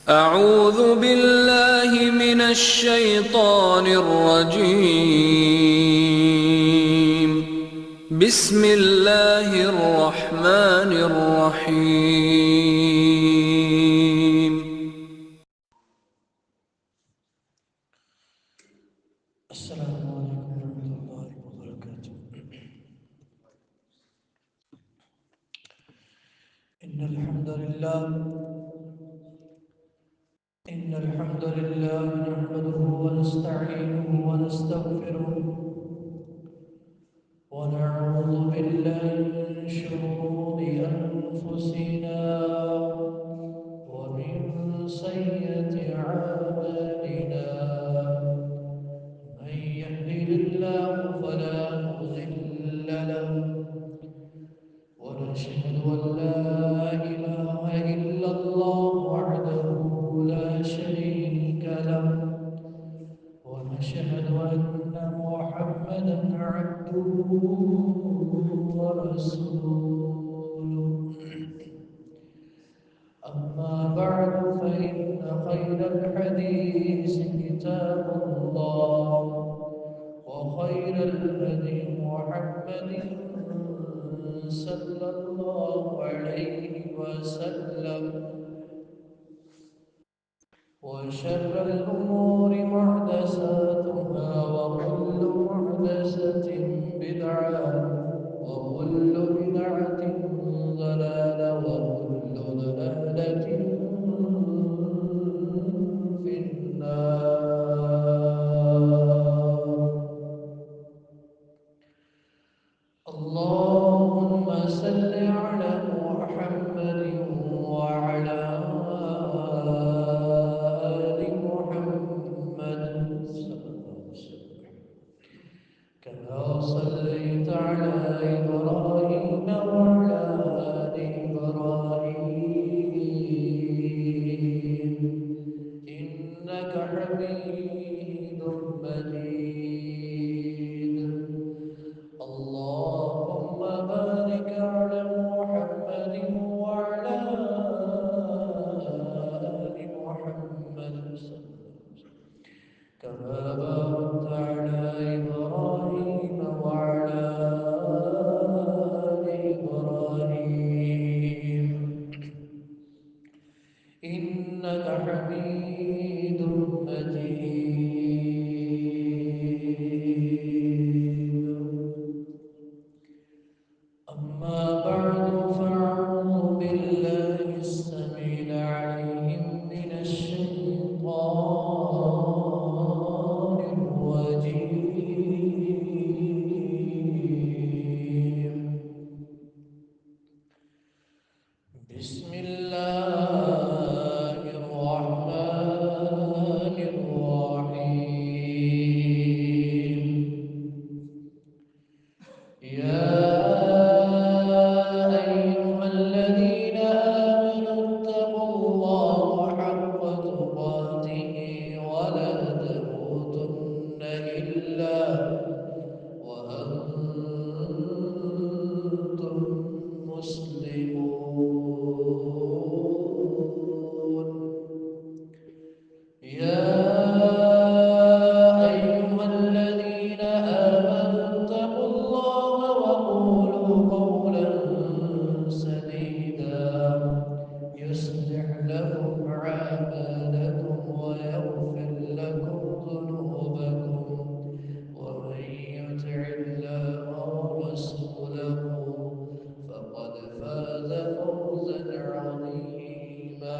أعوذ بالله من الشيطان الرجيم. بسم الله الرحمن الرحيم. السلام عليكم ورحمة الله وبركاته. إن الحمد لله نحمده ونستعينه ونستغفره ونعوذ بالله من شرور أنفسنا ومن سيئات أعمالنا. من يهده الله فلا مضل له ونشهد أن لا إله إلا الله وحده لا شريك له ونشهد أن محمدا عبده ورسوله. أما بعد فإن خير الحديث كتاب الله وخير الهدي محمد صلى الله عليه وسلم وشر الأمور محدثاتها وكل محدثة بدعة وكل بدعة ضلالة وكل ضلالة في النار. اللهم صل على محمد وعلى آل محمد صلى الله عليه وسلم كما صليت على إبراهيم وعلى آل إبراهيم إنك حميد مجيد. اللهم بارك على محمد وعلى آل محمد كما باركت على إبراهيم وعلى آل إبراهيم إنك حميد مجيد. أما بعد فأعوذ بالله السميع العليم من الشيطان الرجيم. بسم الله الرحمن الرحيم. يا أيها الذين آمنوا اتقوا الله حق تقاته ولا تموتن إلا وأنتم مسلمون. يا أيها الذين آمنوا اتقوا الله وقولوا قولا سديدا يصلح لكم أعمالكم ويغفر لكم ذنوبكم ومن يطع الله ورسوله فقد فاز فوزا عظيما.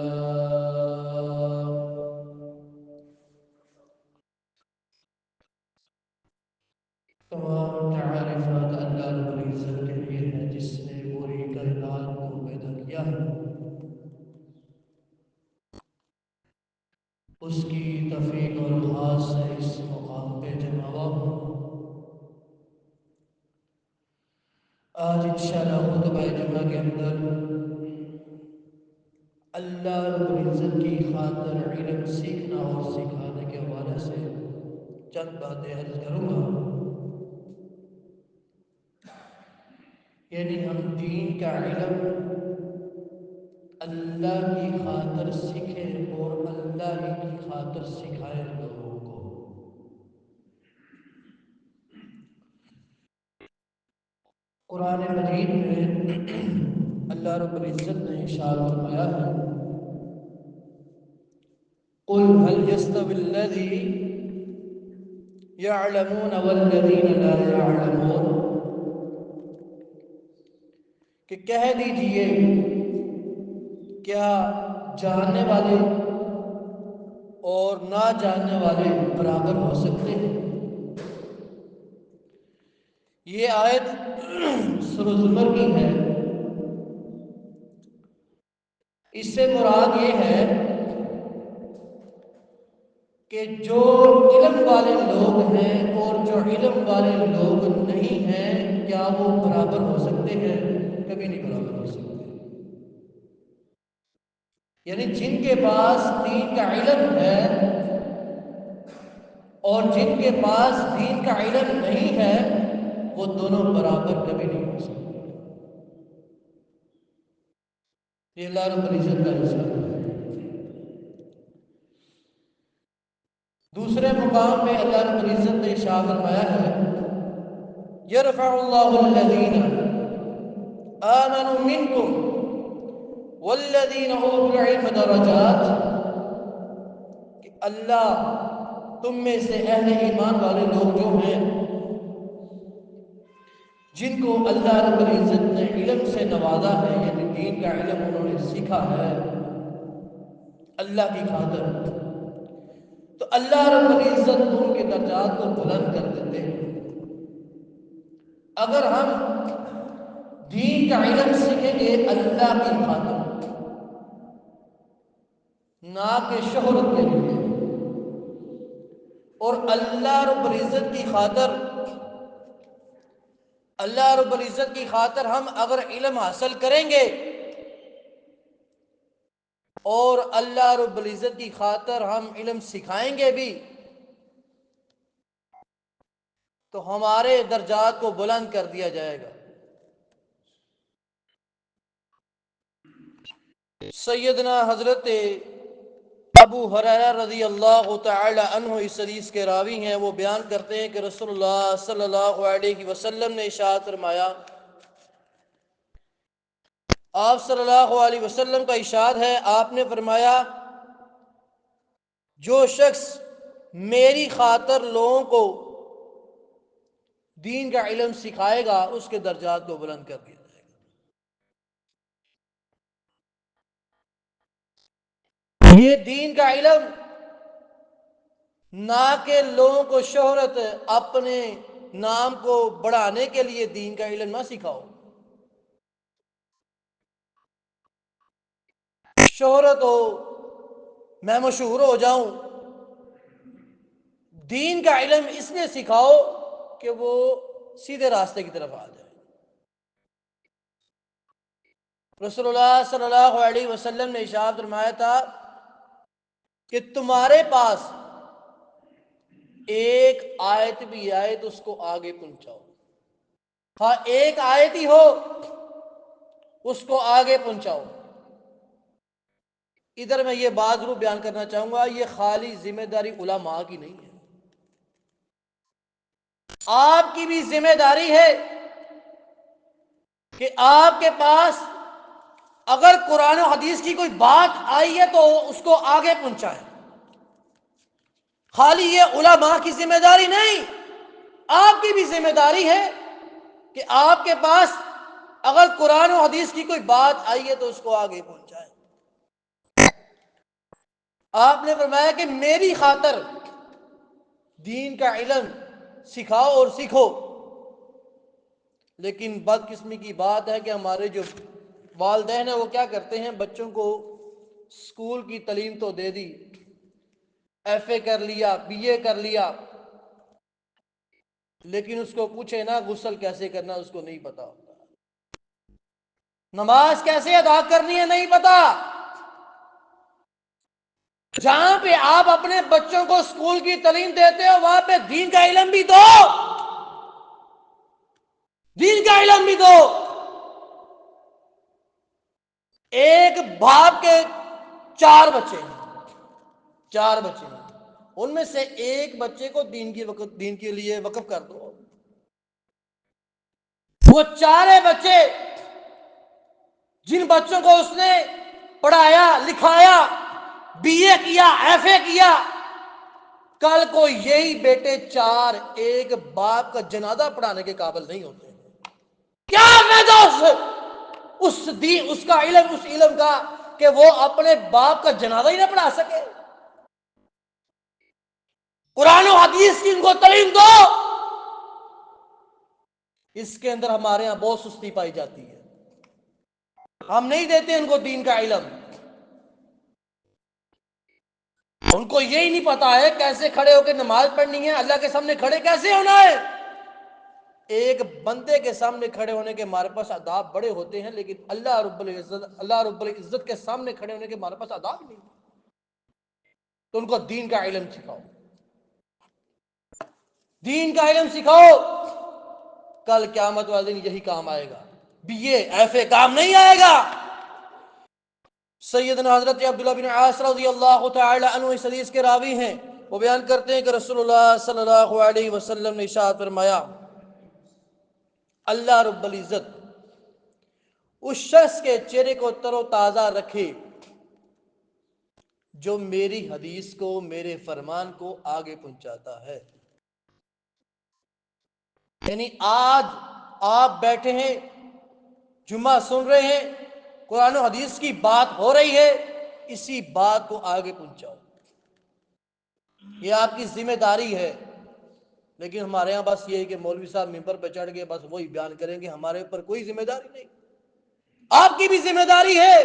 تمام تعریفات اللہ رب العزت کے لیے ہے جس نے پوری کائنات کو پیدا کیا ہے. اس کی توفیق اور خاص سے اس مقام پہ جمع ہوا ہوں. آج انشاءاللہ خطبہ جمعہ کے اندر اللہ رب العزت کی خاطر علم سیکھنا اور سکھانے کے حوالے سے چند باتیں عرض کروں گا. یعنی ہم دین کا علم اللہ کی خاطر سیکھیں اور کر سکھائے لوگوں کو۔ قرآن مجید میں اللہ رب العزت نے ارشاد فرمایا ہے، قل هل يستوي الذي يعلمون والذين لا يعلمون، کہ کہہ دیجئے کیا جاننے والے اور نہ جاننے والے برابر ہو سکتے ہیں؟ یہ آیت سورہ زمر کی ہے۔ اس سے مراد یہ ہے کہ جو علم والے لوگ ہیں اور جو علم والے لوگ نہیں ہیں، کیا وہ برابر ہو سکتے ہیں؟ کبھی نہیں برابر ہو سکتے۔ یعنی جن کے پاس دین کا علم ہے اور جن کے پاس دین کا علم نہیں ہے، وہ دونوں برابر کبھی نہیں ہو سکتے۔ یہ اللہ رب العزت کا ارشاد ہے۔ دوسرے مقام پہ اللہ رب العزت نے ارشاد فرمایا ہے، یرفع اللہ الذین آمنوا منکم والذین اوتوا العلم درجات، کہ اللہ تم میں سے اہل ایمان والے لوگ جو ہیں، جن کو اللہ رب العزت نے علم سے نوازا ہے، یعنی دین کا علم انہوں نے سیکھا ہے اللہ کی خاطر، تو اللہ رب العزت ان کے درجات کو بلند کر دیتے ہیں۔ اگر ہم دین کا علم سیکھیں گے اللہ کی خاطر، نہ کہ شہرت کے لیے، اور اللہ رب العزت کی خاطر، اللہ رب العزت کی خاطر ہم اگر علم حاصل کریں گے اور اللہ رب العزت کی خاطر ہم علم سکھائیں گے بھی، تو ہمارے درجات کو بلند کر دیا جائے گا۔ سیدنا حضرت ابو ہریرہ رضی اللہ تعالی عنہ اس حدیث کے راوی ہیں، وہ بیان کرتے ہیں کہ رسول اللہ صلی اللہ علیہ وسلم نے ارشاد فرمایا، آپ صلی اللہ علیہ وسلم کا ارشاد ہے، آپ نے فرمایا، جو شخص میری خاطر لوگوں کو دین کا علم سکھائے گا اس کے درجات کو بلند کر دیا جائے گا۔ یہ دین کا علم نہ کہ لوگوں کو شہرت، اپنے نام کو بڑھانے کے لیے دین کا علم نہ سکھاؤ، شہرت ہو، میں مشہور ہو جاؤں، دین کا علم اس لیے سکھاؤ کہ وہ سیدھے راستے کی طرف آ جائے۔ رسول اللہ صلی اللہ علیہ وسلم نے ارشاد فرمایا تھا کہ تمہارے پاس ایک آیت بھی آئے تو اس کو آگے پہنچاؤ، ہاں ایک آیت ہی ہو اس کو آگے پہنچاؤ۔ ادھر میں یہ بات ضرور بیان کرنا چاہوں گا، یہ خالی ذمہ داری علماء کی نہیں ہے، آپ کی بھی ذمہ داری ہے کہ آپ کے پاس اگر قرآن و حدیث کی کوئی بات آئی ہے تو اس کو آگے پہنچائیں۔ خالی یہ علماء کی ذمہ داری نہیں، آپ کی بھی ذمہ داری ہے کہ آپ کے پاس اگر قرآن و حدیث کی کوئی بات آئی ہے تو اس کو آگے پہنچائیں۔ آپ نے فرمایا کہ میری خاطر دین کا علم سکھاؤ اور سیکھو، لیکن بدقسمتی کی بات ہے کہ ہمارے جو والدین ہیں وہ کیا کرتے ہیں، بچوں کو اسکول کی تعلیم تو دے دی، ایف اے کر لیا، بی اے کر لیا، لیکن اس کو پوچھے نا غسل کیسے کرنا اس کو نہیں پتا ہوتا، نماز کیسے ادا کرنی ہے نہیں پتا۔ جہاں پہ آپ اپنے بچوں کو اسکول کی تعلیم دیتے ہو وہاں پہ دین کا علم بھی دو، دین کا علم بھی دو۔ ایک باپ کے 4 بچے ہیں، 4 بچے ہیں، ان میں سے ایک بچے کو دین کے لیے وقف کر دو. وہ 4 بچے جن بچوں کو اس نے پڑھایا لکھایا، بی اے کیا، ایف اے کیا، کل کو یہی بیٹے 4 ایک باپ کا جنازہ پڑھانے کے قابل نہیں ہوتے. کیا فائدہ اس کا علم، اس علم کا کہ وہ اپنے باپ کا جنازہ ہی نہ پڑھا سکے. قرآن و حدیث کی ان کو تعلیم دو. اس کے اندر ہمارے ہاں بہت سستی پائی جاتی ہے. ہم نہیں دیتے ان کو دین کا علم. ان کو یہی نہیں پتا ہے کیسے کھڑے ہو کے نماز پڑھنی ہے، اللہ کے سامنے کھڑے کیسے ہونا ہے. ایک بندے کے سامنے کھڑے ہونے کے ہمارے پاس آداب بڑے ہوتے ہیں، لیکن اللہ رب العزت کے سامنے کھڑے ہونے کے ہمارے پاس آداب نہیں. تو ان کو دین کا علم سکھاؤ، دین کا علم سکھاؤ. کل قیامت والے دن یہی کام آئے گا، بی اے ایف اے کام نہیں آئے گا. سیدنا حضرت عبداللہ بن عاص رضی اللہ تعالی عنہ اس حدیث کے راوی ہیں. وہ بیان کرتے ہیں کہ رسول اللہ صلی اللہ علیہ وسلم نے ارشاد فرمایا، اللہ رب العزت اس شخص کے چہرے کو تر و تازہ رکھے جو میری حدیث کو، میرے فرمان کو آگے پہنچاتا ہے. یعنی آج آپ بیٹھے ہیں، جمعہ سن رہے ہیں، قرآن و حدیث کی بات ہو رہی ہے، اسی بات کو آگے پہنچاؤ. یہ آپ کی ذمہ داری ہے. لیکن ہمارے ہاں بس یہ ہے کہ مولوی صاحب ممبر پہ چڑھ گئے، بس وہی بیان کریں گے، ہمارے اوپر کوئی ذمہ داری نہیں. آپ کی بھی ذمہ داری ہے.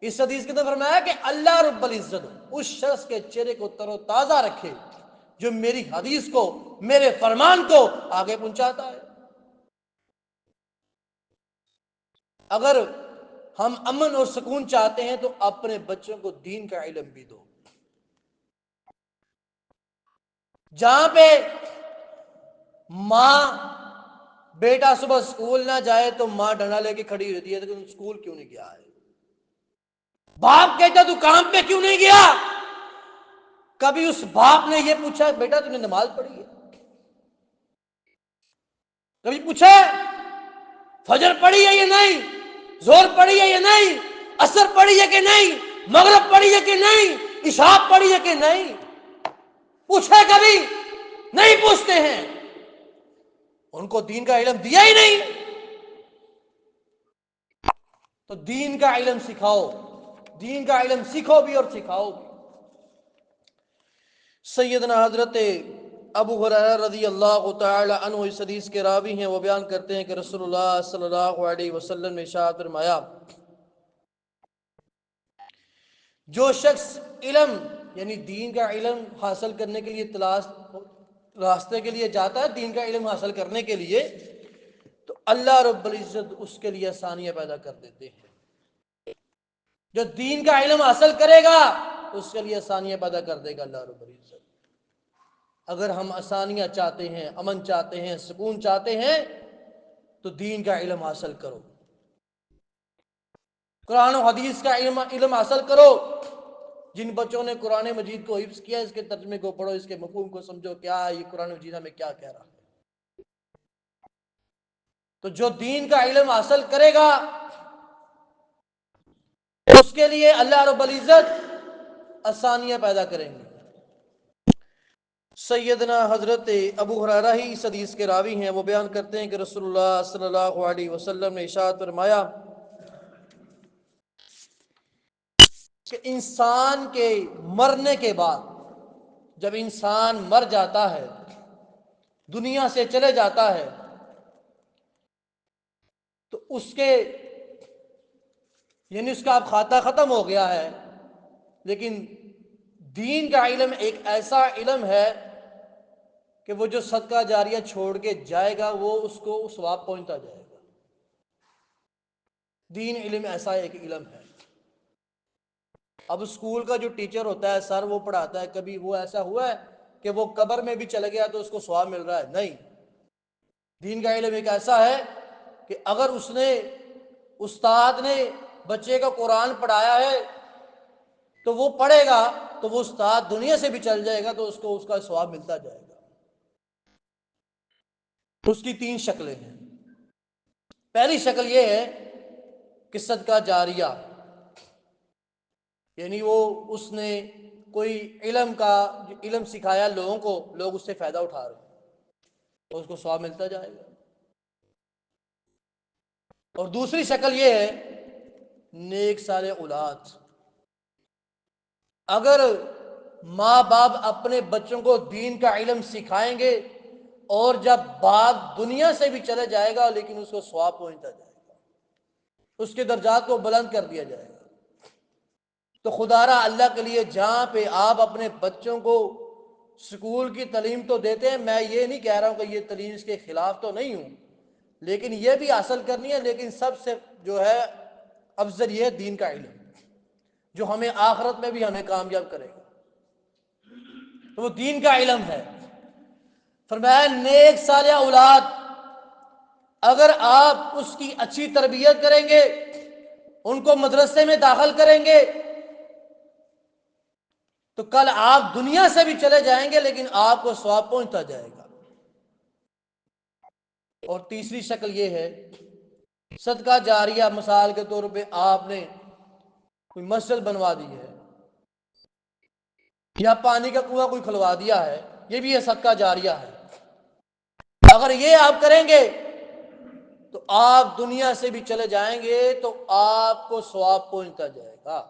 اس حدیث کے اندر فرمایا کہ اللہ رب العزت اس شخص کے چہرے کو تر و تازہ رکھے جو میری حدیث کو، میرے فرمان کو آگے پہنچاتا ہے. اگر ہم امن اور سکون چاہتے ہیں تو اپنے بچوں کو دین کا علم بھی دو. جہاں پہ ماں بیٹا صبح اسکول نہ جائے تو ماں ڈنڈا لے کے کھڑی ہوتی ہے کہ تم اسکول کیوں نہیں گیا ہے. باپ کہتا تو کام پہ کیوں نہیں گیا. کبھی اس باپ نے یہ پوچھا بیٹا تم نے نماز پڑھی ہے؟ کبھی پوچھا فجر پڑھی ہے یا نہیں، زور پڑھی ہے یا نہیں، عصر پڑھی ہے کہ نہیں، مغرب پڑھی ہے کہ نہیں، عشاء پڑھی ہے کہ نہیں؟ پوچھا کبھی؟ نہیں پوچھتے ہیں. ان کو دین کا علم دیا ہی نہیں. تو دین کا علم سکھاؤ، دین کا علم سیکھو بھی اور سکھاؤ بھی. سیدنا حضرت ابو ہریرہ رضی اللہ تعالی عنہ اس حدیث کے راوی ہیں. وہ بیان کرتے ہیں کہ رسول اللہ صلی اللہ علیہ وسلم نے ارشاد فرمایا، جو شخص علم یعنی دین کا علم حاصل کرنے کے لیے تلاش راستے کے لیے جاتا ہے، دین کا علم حاصل کرنے کے لیے، تو اللہ رب العزت اس کے لیے آسانیاں پیدا کر دیتے ہیں. جو دین کا علم حاصل کرے گا اس کے لیے آسانیاں پیدا کر دے گا اللہ رب العزت. اگر ہم آسانیاں چاہتے ہیں، امن چاہتے ہیں، سکون چاہتے ہیں تو دین کا علم حاصل کرو، قرآن و حدیث کا علم حاصل کرو. جن بچوں نے قرآن مجید کو حفظ کیا، اس کے ترجمے کو پڑھو، اس کے مفہوم کو سمجھو، کیا یہ قرآن مجید میں کیا کہہ رہا ہے. تو جو دین کا علم حاصل کرے گا اس کے لیے اللہ رب العزت آسانیاں پیدا کریں گے. سیدنا حضرت ابو ہریرہ ہی اس حدیث کے راوی ہیں. وہ بیان کرتے ہیں کہ رسول اللہ صلی اللہ علیہ وسلم نے ارشاد فرمایا کہ انسان کے مرنے کے بعد، جب انسان مر جاتا ہے، دنیا سے چلے جاتا ہے، تو اس کے یعنی اس کا اب کھاتا ختم ہو گیا ہے. لیکن دین کا علم ایک ایسا علم ہے کہ وہ جو صدقہ جاریہ چھوڑ کے جائے گا وہ اس کو ثواب پہنچتا جائے گا. دین علم ایسا ایک علم ہے. اب اسکول کا جو ٹیچر ہوتا ہے، سر وہ پڑھاتا ہے، کبھی وہ ایسا ہوا ہے کہ وہ قبر میں بھی چلے گیا تو اس کو ثواب مل رہا ہے؟ نہیں. دین کا علم ایک ایسا ہے کہ اگر اس نے، استاد نے بچے کا قرآن پڑھایا ہے تو وہ پڑھے گا تو وہ استاد دنیا سے بھی چل جائے گا تو اس کو اس کا ثواب ملتا جائے گا۔ اس کی 3 شکلیں ہیں۔ پہلی شکل یہ ہے کہ صدقہ جاریہ، یعنی وہ اس نے کوئی علم سکھایا لوگوں کو، لوگ اس سے فائدہ اٹھا رہے ہیں تو اس کو ثواب ملتا جائے گا۔ اور دوسری شکل یہ ہے نیک صالح اولاد، اگر ماں باپ اپنے بچوں کو دین کا علم سکھائیں گے اور جب باپ دنیا سے بھی چلے جائے گا لیکن اس کو ثواب پہنچتا جائے گا، اس کے درجات کو بلند کر دیا جائے گا۔ تو خدا را اللہ کے لیے جہاں پہ آپ اپنے بچوں کو سکول کی تعلیم تو دیتے ہیں، میں یہ نہیں کہہ رہا ہوں کہ یہ تعلیم اس کے خلاف تو نہیں ہوں، لیکن یہ بھی حاصل کرنی ہے، لیکن سب سے جو ہے افضل یہ ہے دین کا علم جو ہمیں آخرت میں بھی ہمیں کامیاب کرے گا، تو وہ دین کا علم ہے۔ فرمایا نیک صالح اولاد، اگر آپ اس کی اچھی تربیت کریں گے، ان کو مدرسے میں داخل کریں گے، تو کل آپ دنیا سے بھی چلے جائیں گے لیکن آپ کو ثواب پہنچتا جائے گا۔ اور تیسری شکل یہ ہے صدقہ جاریہ، مثال کے طور پہ آپ نے کوئی مسجد بنوا دی ہے یا پانی کا کنواں کوئی کھلوا دیا ہے، یہ بھی یہ صدقہ جاریہ ہے۔ اگر یہ آپ کریں گے تو آپ دنیا سے بھی چلے جائیں گے تو آپ کو ثواب پہنچتا جائے گا۔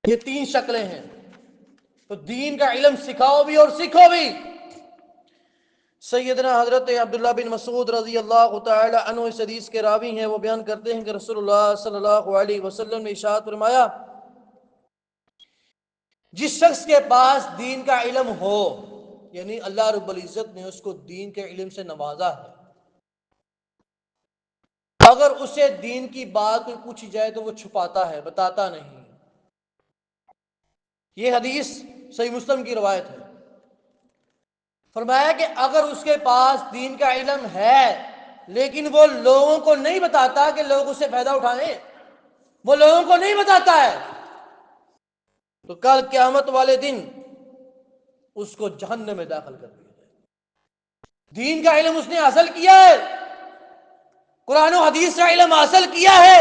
یہ 3 شکلیں ہیں، تو دین کا علم سکھاؤ بھی اور سیکھو بھی۔ سیدنا حضرت عبداللہ بن مسعود رضی اللہ تعالی عنہ اس حدیث کے راوی ہیں، وہ بیان کرتے ہیں کہ رسول اللہ صلی اللہ علیہ وسلم نے ارشاد فرمایا، جس شخص کے پاس دین کا علم ہو، یعنی اللہ رب العزت نے اس کو دین کے علم سے نوازا ہے، اگر اسے دین کی بات کوئی پوچھی جائے تو وہ چھپاتا ہے، بتاتا نہیں۔ یہ حدیث صحیح مسلم کی روایت ہے۔ فرمایا کہ اگر اس کے پاس دین کا علم ہے لیکن وہ لوگوں کو نہیں بتاتا کہ لوگ اس سے فائدہ اٹھائیں، وہ لوگوں کو نہیں بتاتا ہے، تو کل قیامت والے دن اس کو جہنم میں داخل کر دیا جائے۔ دین کا علم اس نے حاصل کیا ہے، قرآن و حدیث کا علم حاصل کیا ہے،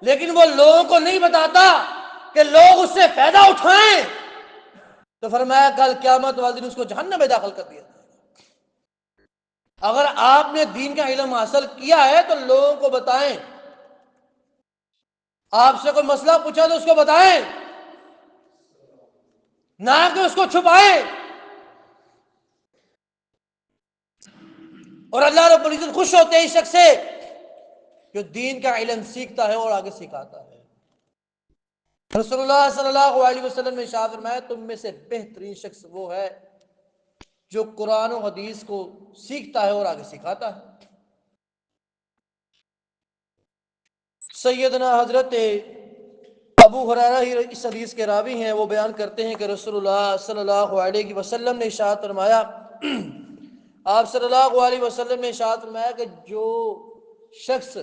لیکن وہ لوگوں کو نہیں بتاتا کہ لوگ اس سے فائدہ اٹھائیں، تو فرمایا کل قیامت والے دن اس کو جہنم میں داخل کر دیا جائے۔ اگر آپ نے دین کا علم حاصل کیا ہے تو لوگوں کو بتائیں، آپ سے کوئی مسئلہ پوچھا تو اس کو بتائیں، نہ کہ اس کو چھپائیں۔ اور اللہ رب العزت خوش ہوتے ہیں اس شخص سے جو دین کا علم سیکھتا ہے اور آگے سکھاتا ہے۔ رسول اللہ صلی اللہ علیہ وسلم نے ارشاد فرمایا، تم میں سے بہترین شخص وہ ہے جو قرآن و حدیث کو سیکھتا ہے اور آگے سکھاتا ہے۔ سیدنا حضرت ابو ہریرہ اس حدیث کے راوی ہیں، وہ بیان کرتے ہیں کہ رسول اللہ صلی اللہ علیہ وسلم نے ارشاد فرمایا، آپ صلی اللہ علیہ وسلم نے ارشاد فرمایا کہ جو شخص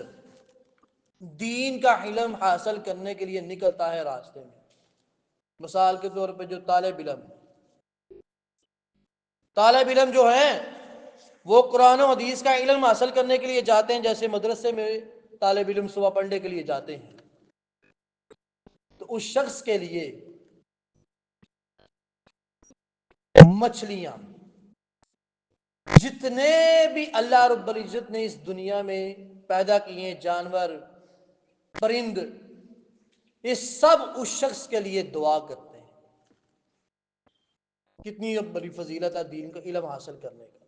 دین کا علم حاصل کرنے کے لیے نکلتا ہے راستے میں، مثال کے طور پہ جو طالب علم جو ہیں وہ قرآن و حدیث کا علم حاصل کرنے کے لیے جاتے ہیں، جیسے مدرسے میں طالب علم صبح پڑھنے کے لیے جاتے ہیں، تو اس شخص کے لیے مچھلیاں، جتنے بھی اللہ رب العزت نے اس دنیا میں پیدا کیے ہیں، جانور، پرند، یہ سب اس شخص کے لیے دعا کرتے ہیں۔ کتنی بڑی فضیلت ہے دین کا علم حاصل کرنے کا،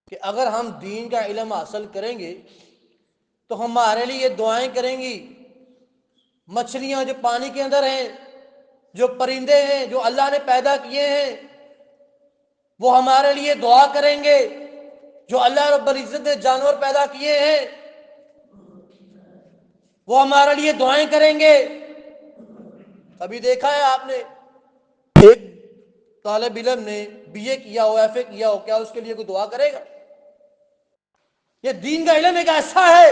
کہ اگر ہم دین کا علم حاصل کریں گے تو ہمارے لیے یہ دعائیں کریں گی۔ مچھلیاں جو پانی کے اندر ہیں، جو پرندے ہیں جو اللہ نے پیدا کیے ہیں، وہ ہمارے لیے دعا کریں گے۔ جو اللہ رب العزت نے جانور پیدا کیے ہیں وہ ہمارے لیے دعائیں کریں گے۔ ابھی دیکھا ہے آپ نے ایک طالب علم نے بی اے کیا ہو، ایف اے کیا ہو، کیا اس کے لیے کوئی دعا کرے گا؟ یہ دین کا علم ایک ایسا ہے،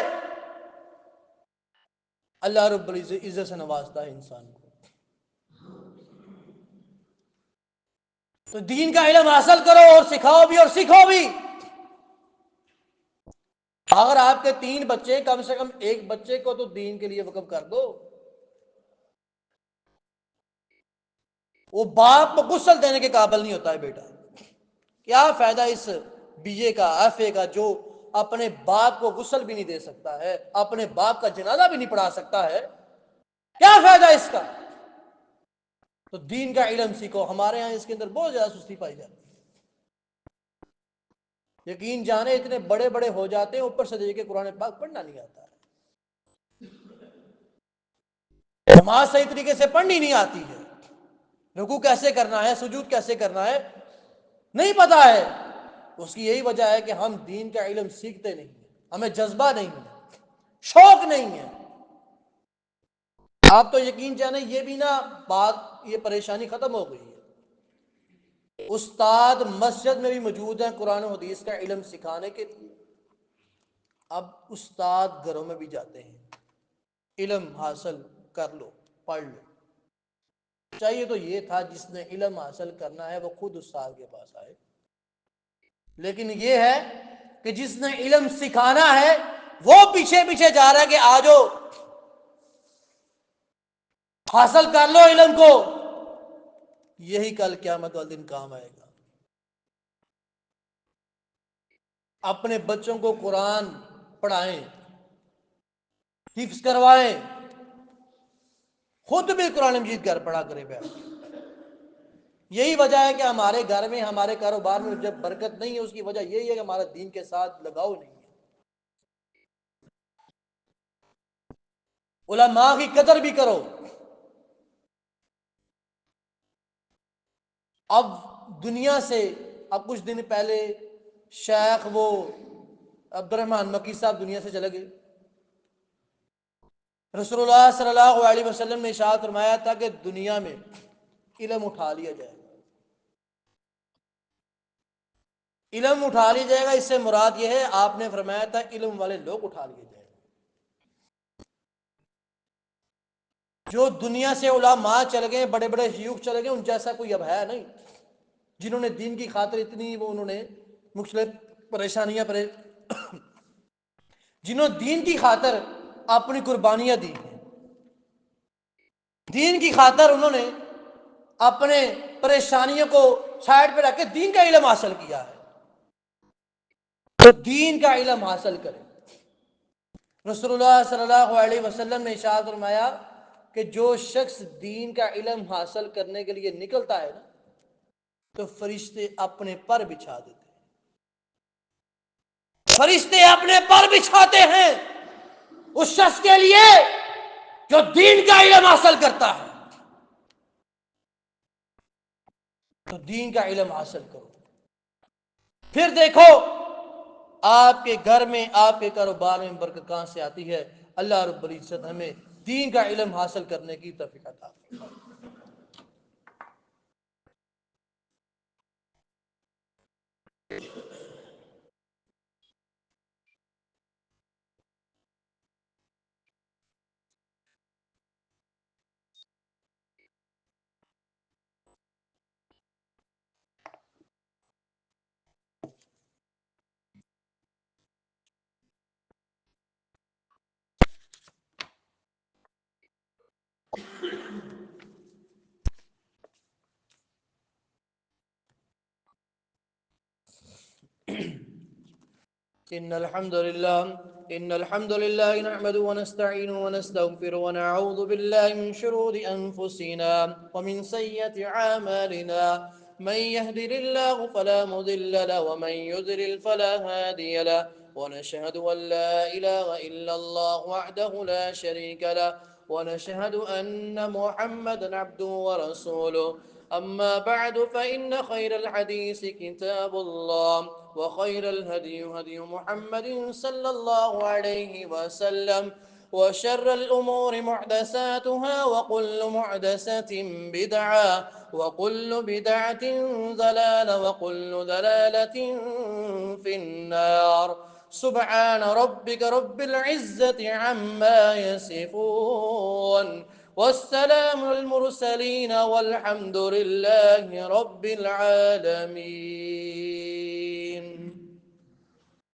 اللہ رب العزت سے نوازتا ہے انسان کو. تو دین کا علم حاصل کرو اور سکھاؤ بھی اور سیکھو بھی. اگر آپ کے 3 بچے، کم سے کم ایک بچے کو تو دین کے لیے وقف کر دو. وہ باپ کو غسل دینے کے قابل نہیں ہوتا ہے بیٹا. کیا فائدہ اس BA کا FA کا جو اپنے باپ کو غسل بھی نہیں دے سکتا ہے، اپنے باپ کا جنازہ بھی نہیں پڑھا سکتا ہے. کیا فائدہ اس کا؟ تو دین کا علم سیکھو. ہمارے ہاں اس کے اندر بہت زیادہ سستی پائی جاتی ہے. یقین جانے اتنے بڑے بڑے ہو جاتے ہیں، اوپر سے دیکھ کے قرآن پاک پڑھنا نہیں آتا ہے. نماز صحیح طریقے سے پڑھنی نہیں آتی ہے. رکوع کیسے کرنا ہے، سجود کیسے کرنا ہے نہیں پتا ہے. اس کی یہی وجہ ہے کہ ہم دین کا علم سیکھتے نہیں ہیں، ہمیں جذبہ نہیں ہے، شوق نہیں ہے. آپ تو یقین جانے یہ بھی نا بات، یہ پریشانی ختم ہو گئی ہے. استاد مسجد میں بھی موجود ہیں قرآن و حدیث کا علم سکھانے کے لیے. اب استاد گھروں میں بھی جاتے ہیں. علم حاصل کر لو، پڑھ لو. چاہیے تو یہ تھا جس نے علم حاصل کرنا ہے وہ خود استاد کے پاس آئے. لیکن یہ ہے کہ جس نے علم سکھانا ہے وہ پیچھے پیچھے جا رہا ہے کہ آ جاؤ حاصل کر لو علم کو. یہی کل قیامت والے دن کام آئے گا. اپنے بچوں کو قرآن پڑھائیں، حفظ کروائیں. خود بھی قرآن مجید گھر پڑھا کرے بیٹھ. یہی وجہ ہے کہ ہمارے گھر میں، ہمارے کاروبار میں جب برکت نہیں ہے، اس کی وجہ یہی ہے کہ ہمارا دین کے ساتھ لگاؤ نہیں ہے. علماء کی قدر بھی کرو. اب دنیا سے، اب کچھ دن پہلے شیخ وہ عبد الرحمن مکی صاحب دنیا سے چلے گئے. رسول اللہ صلی اللہ علیہ وسلم نے ارشاد فرمایا تھا کہ دنیا میں علم اٹھا لیا جائے گا. علم اٹھا لیا جائے گا، اس سے مراد یہ ہے آپ نے فرمایا تھا علم والے لوگ اٹھا لیے جائیں گے. جو دنیا سے علماء چل گئے، بڑے بڑے شیوخ چل گئے، ان جیسا کوئی اب ہے نہیں جنہوں نے دین کی خاطر اتنی وہ انہوں نے مختلف پریشانیاں جنہوں نے دین کی خاطر اپنی قربانیاں دی، دین کی خاطر انہوں نے اپنے پریشانیوں کو سائڈ پہ رکھ کے دین کا علم حاصل کیا ہے. تو دین کا علم حاصل کریں. رسول اللہ صلی اللہ علیہ وسلم نے ارشاد فرمایا کہ جو شخص دین کا علم حاصل کرنے کے لیے نکلتا ہے نا تو فرشتے اپنے پر بچھا دیتے ہیں. فرشتے اپنے پر بچھاتے ہیں اس شخص کے لیے جو دین کا علم حاصل کرتا ہے. تو دین کا علم حاصل کرو. پھر دیکھو آپ کے گھر میں، آپ کے کاروبار میں برکت کہاں سے آتی ہے. اللہ رب العزت ہمیں دین کا علم حاصل کرنے کی توفیق عطا فرمائے. إن الحمد لله نحمده ونستعينه ونستغفره ونعوذ بالله من شرور أنفسنا ومن سيئات أعمالنا. من يهدر الله فلا مضل له ومن يضلل فلا هادي له. ونشهد أن لا إله إلا الله وحده لا شريك له ونشهد أن محمدا عبده ورسوله. أما بعد فإن خير الحديث كتاب الله وخير الهدي هدي محمد صلى الله عليه وسلم وشر الأمور محدثاتها وكل محدثة بدعة وكل بدعة ضلالة وكل ضلالة في النار. سبحان ربك رب العزة عما يصفون والسلام على المرسلين والحمد لله رب العالمين.